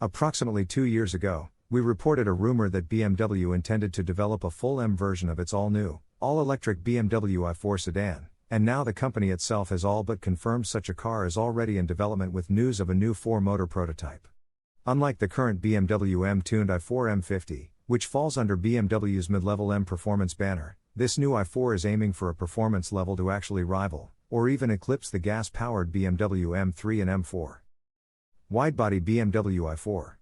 Approximately 2 years ago, we reported a rumor that BMW intended to develop a full M version of its all-new, all-electric BMW i4 sedan, and now the company itself has all but confirmed such a car is already in development with news of a new 4-motor prototype. Unlike the current BMW M-tuned i4 M50, which falls under BMW's mid-level M performance banner, this new i4 is aiming for a performance level to actually rival, or even eclipse the gas-powered BMW M3 and M4. Widebody BMW i4.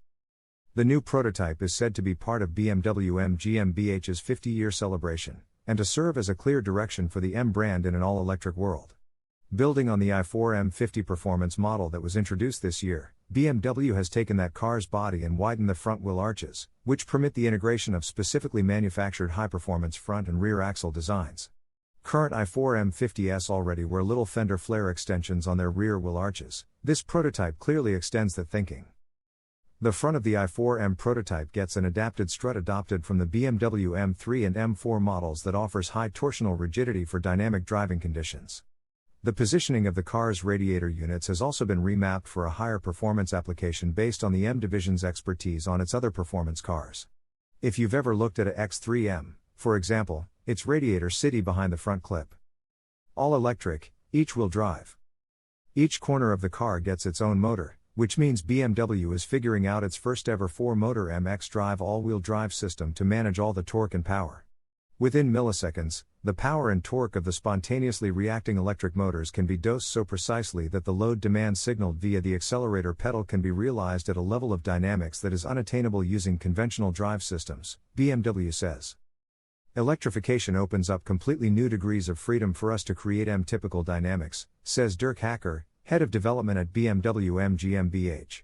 The new prototype is said to be part of BMW M GmbH's 50-year celebration, and to serve as a clear direction for the M brand in an all-electric world. Building on the i4 M50 performance model that was introduced this year, BMW has taken that car's body and widened the front wheel arches, which permit the integration of specifically manufactured high-performance front and rear axle designs. Current i4 M50s already wear little fender flare extensions on their rear wheel arches. This prototype clearly extends that thinking. The front of the i4 M prototype gets an adapted strut adopted from the BMW M3 and M4 models that offers high torsional rigidity for dynamic driving conditions. The positioning of the car's radiator units has also been remapped for a higher performance application based on the M division's expertise on its other performance cars. If you've ever looked at a X3M, for example, its radiator sits behind the front clip. All electric, each-wheel drive. Each corner of the car gets its own motor, which means BMW is figuring out its first ever 4-motor MX drive all-wheel drive system to manage all the torque and power. Within milliseconds, the power and torque of the spontaneously reacting electric motors can be dosed so precisely that the load demand signaled via the accelerator pedal can be realized at a level of dynamics that is unattainable using conventional drive systems, BMW says. Electrification opens up completely new degrees of freedom for us to create M-typical dynamics, says Dirk Hacker, head of development at BMW M GmbH.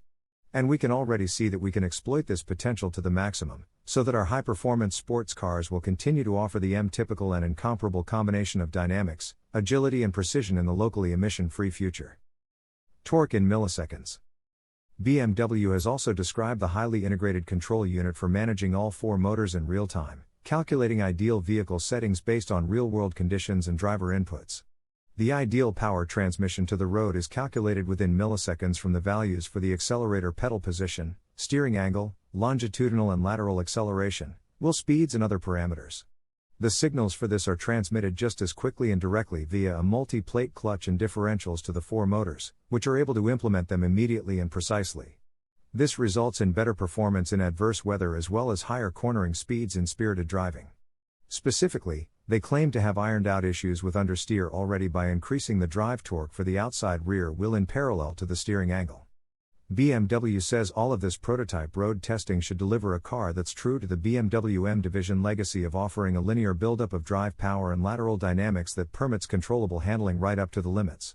And we can already see that we can exploit this potential to the maximum, so that our high-performance sports cars will continue to offer the M-typical and incomparable combination of dynamics, agility and precision in the locally emission-free future. Torque in milliseconds. BMW has also described the highly integrated control unit for managing all 4 motors in real time, calculating ideal vehicle settings based on real-world conditions and driver inputs. The ideal power transmission to the road is calculated within milliseconds from the values for the accelerator pedal position, steering angle, longitudinal and lateral acceleration, wheel speeds and other parameters. The signals for this are transmitted just as quickly and directly via a multi-plate clutch and differentials to the 4 motors, which are able to implement them immediately and precisely. This results in better performance in adverse weather as well as higher cornering speeds in spirited driving. Specifically, they claim to have ironed out issues with understeer already by increasing the drive torque for the outside rear wheel in parallel to the steering angle. BMW says all of this prototype road testing should deliver a car that's true to the BMW M division legacy of offering a linear buildup of drive power and lateral dynamics that permits controllable handling right up to the limits.